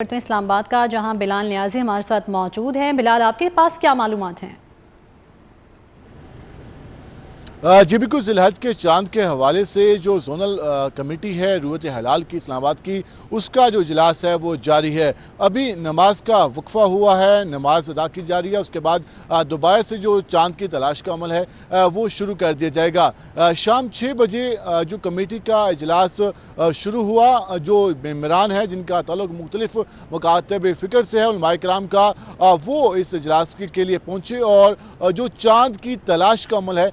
کرتے ہیں اسلام آباد کا، جہاں بلال نیازی ہمارے ساتھ موجود ہیں۔ بلال، آپ کے پاس کیا معلومات ہیں؟ جی بالکل، ذی الحج کے چاند کے حوالے سے جو زونل کمیٹی ہے رویت ہلال کی اسلام آباد کی، اس کا جو اجلاس ہے وہ جاری ہے۔ ابھی نماز کا وقفہ ہوا ہے، نماز ادا کی جا رہی ہے، اس کے بعد دوبارہ سے جو چاند کی تلاش کا عمل ہے وہ شروع کر دیا جائے گا۔ شام 6 بجے جو کمیٹی کا اجلاس شروع ہوا، جو ممبران ہیں جن کا تعلق مختلف مکاتب فکر سے ہے، علماء کرام کا، وہ اس اجلاس کے لیے پہنچے اور جو چاند کی تلاش کا عمل ہے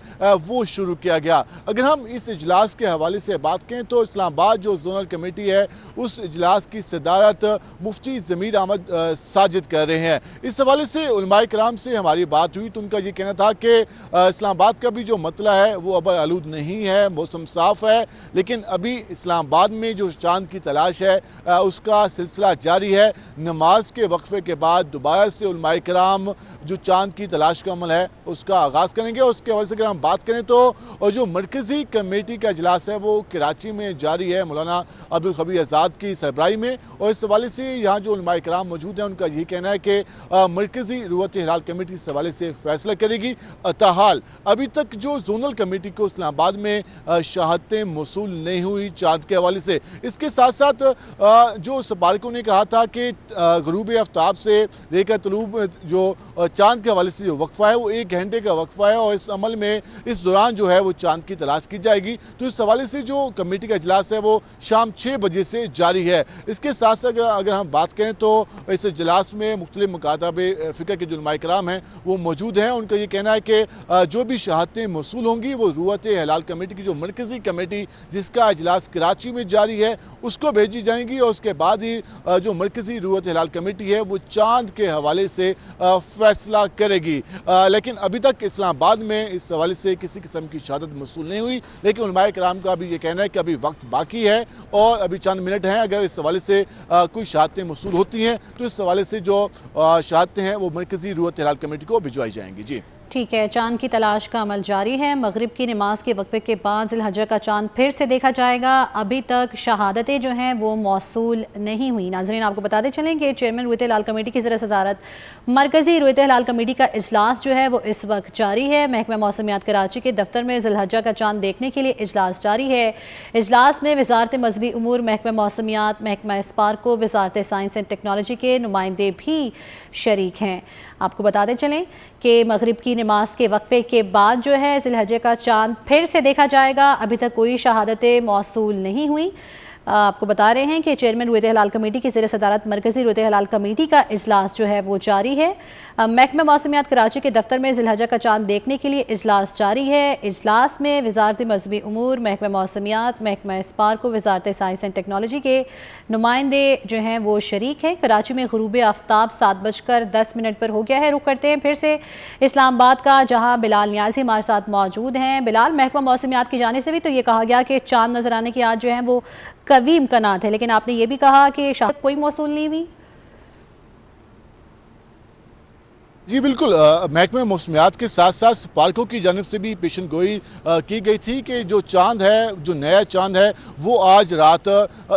وہ شروع کیا گیا۔ اگر ہم اس اجلاس کے حوالے سے بات کریں تو اسلام آباد جو زونل کمیٹی ہے اس اجلاس کی صدارت مفتی ضمیر احمد ساجد کر رہے ہیں۔ اس حوالے سے علماء کرام سے ہماری بات ہوئی تو ان کا یہ کہنا تھا کہ اسلام آباد کا بھی جو مسئلہ ہے وہ اب آلود نہیں ہے، موسم صاف ہے، لیکن ابھی اسلام آباد میں جو چاند کی تلاش ہے اس کا سلسلہ جاری ہے۔ نماز کے وقفے کے بعد دوبارہ سے علماء کرام جو چاند کی تلاش کا عمل ہے اس کا آغاز کریں گے۔ اس کے حوالے سے اگر ہم بات کریں تو جو مرکزی کمیٹی کا اجلاس ہے وہ کراچی میں جاری ہے، مولانا عبدالخبیر آزاد کی سربراہی میں، اور اس حوالے سے یہاں جو علماء کرام موجود ہیں ان کا یہی کہنا ہے کہ مرکزی رویت ہلال کمیٹی اس حوالے سے فیصلہ کرے گی۔ تاحال ابھی تک جو زونل کمیٹی کو اسلام آباد میں شہادتیں موصول نہیں ہوئی چاند کے حوالے سے، اس کے ساتھ ساتھ جو سفارتوں نے کہا تھا کہ غروب آفتاب سے لے کر طلوع جو چاند کے حوالے سے جو وقفہ ہے وہ 1 گھنٹے کا وقفہ ہے، اور اس عمل میں اس دوران جو ہے وہ چاند کی تلاش کی جائے گی۔ تو اس حوالے سے جو کمیٹی کا اجلاس ہے وہ شام 6 بجے سے جاری ہے۔ اس کے ساتھ ساتھ اگر ہم بات کریں تو اس اجلاس میں مختلف مکاتب فکر کے جو علماء کرام ہیں وہ موجود ہیں۔ ان کا یہ کہنا ہے کہ جو بھی شہادتیں موصول ہوں گی وہ رویت ہلال کمیٹی کی جو مرکزی کمیٹی جس کا اجلاس کراچی میں جاری ہے اس کو بھیجی جائیں گی، اور اس کے بعد ہی جو مرکزی رویت ہلال کمیٹی ہے وہ چاند کے حوالے سے فیصلہ کرے گی۔ لیکن ابھی تک اسلام آباد میں اس حوالے سے کسی قسم کی شہادت موصول نہیں ہوئی، لیکن علماء کرام کا بھی یہ کہنا ہے کہ ابھی وقت باقی ہے اور ابھی چند منٹ ہیں۔ اگر اس حوالے سے کوئی شہادتیں موصول ہوتی ہیں تو اس حوالے سے جو شہادتیں ہیں وہ مرکزی رویت ہلال کمیٹی کو بھجوائی جائیں گی۔ جی ٹھیک ہے، چاند کی تلاش کا عمل جاری ہے۔ مغرب کی نماز کے وقفے کے بعد ذی الحجہ کا چاند پھر سے دیکھا جائے گا۔ ابھی تک شہادتیں جو ہیں وہ موصول نہیں ہوئی۔ ناظرین، آپ کو بتاتے چلیں کہ چیئرمین رویت ہلال کمیٹی کی زیر صدارت مرکزی رویت ہلال کمیٹی کا اجلاس جو ہے وہ اس وقت جاری ہے۔ محکمہ موسمیات کراچی کے دفتر میں ذی الحجہ کا چاند دیکھنے کے لیے اجلاس جاری ہے۔ اجلاس میں وزارت مذہبی امور، محکمہ موسمیات، محکمہ اسپارکو، وزارت سائنس اینڈ ٹیکنالوجی کے نمائندے بھی شریک ہیں۔ آپ کو بتاتے چلیں کہ مغرب کی نماز کے وقفے کے بعد جو ہے ذی الحجہ کا چاند پھر سے دیکھا جائے گا۔ ابھی تک کوئی شہادتیں موصول نہیں ہوئی۔ آپ کو بتا رہے ہیں کہ چیئرمین رویت ہلال کمیٹی کی زیر صدارت مرکزی رویت ہلال کمیٹی کا اجلاس جو ہے وہ جاری ہے۔ محکمہ موسمیات کراچی کے دفتر میں ذی الحجہ کا چاند دیکھنے کے لیے اجلاس جاری ہے۔ اجلاس میں وزارت مذہبی امور، محکمہ موسمیات، محکمہ اسپارکو، وزارت سائنس اینڈ ٹیکنالوجی کے نمائندے جو ہیں وہ شریک ہیں۔ کراچی میں غروب آفتاب 7:10 پر ہو گیا ہے۔ رخ کرتے ہیں پھر سے اسلام آباد کا، جہاں بلال نیازی ہمارے ساتھ موجود ہیں۔ بلال، محکمہ موسمیات کی جانب سے بھی تو یہ کہا گیا کہ چاند نظر آنے کی آج جو ہیں وہ قوی امکانات ہے، لیکن آپ نے یہ بھی کہا کہ شہادت کوئی موصول نہیں ہوئی۔ جی بالکل، محکمہ موسمیات کے ساتھ ساتھ سفارتوں کی جانب سے بھی پیشن گوئی کی گئی تھی کہ جو چاند ہے، جو نیا چاند ہے وہ آج رات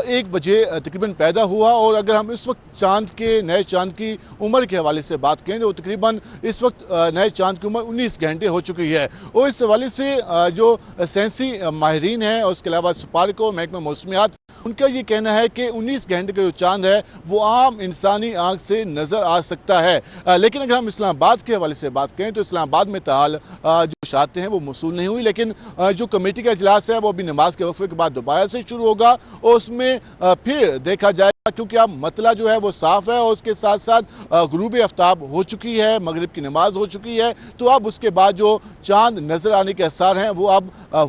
1 بجے تقریباً پیدا ہوا، اور اگر ہم اس وقت چاند کے نئے چاند کی عمر کے حوالے سے بات کریں تو تقریباً اس وقت نئے چاند کی عمر 19 گھنٹے ہو چکی ہے، اور اس حوالے سے جو سائنسی ماہرین ہیں اور اس کے علاوہ سفارتوں، محکمہ موسمیات، ان کا یہ کہنا ہے کہ 19 گھنٹے کا جو چاند ہے وہ عام انسانی آنکھ سے نظر آ سکتا ہے۔ لیکن اگر ہم اسلام آباد کے حوالے سے بات کریں تو اسلام آباد میں تاحال جو شہادتیں ہیں وہ موصول نہیں ہوئی، لیکن جو کمیٹی کا اجلاس ہے وہ ابھی نماز کے وقفے کے بعد دوبارہ سے شروع ہوگا، اور اس میں پھر دیکھا جائے گا، کیونکہ اب مطلع جو ہے وہ صاف ہے اور اس کے ساتھ ساتھ غروب آفتاب ہو چکی ہے، مغرب کی نماز ہو چکی ہے، تو اب اس کے بعد جو چاند نظر آنے کے آثار ہیں وہ اب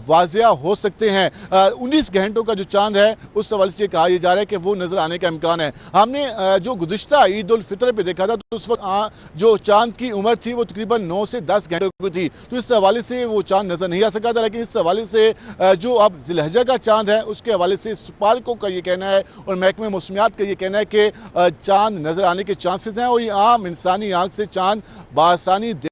واضح ہو سکتے ہیں۔ 19 گھنٹوں کا جو چاند ہے اس حوالے سے یہ کہا جا رہا ہے کہ وہ نظر آنے کا امکان ہے۔ ہم نے جو گزشتہ عید الفطر پہ دیکھا تھا تو اس وقت جو چاند کی عمر تھی وہ تقریباً 9 سے 10 گھنٹے کی تھی، تو اس حوالے سے وہ چاند نظر نہیں آ سکا تھا، لیکن اس حوالے سے جو اب ذی الحجہ کا چاند ہے اس کے حوالے سے سپارکوں کا یہ کہنا ہے اور محکمہ موسمیات کا یہ کہنا ہے کہ چاند نظر آنے کے چانسز ہیں، اور یہ عام انسانی آنکھ سے چاند بآسانی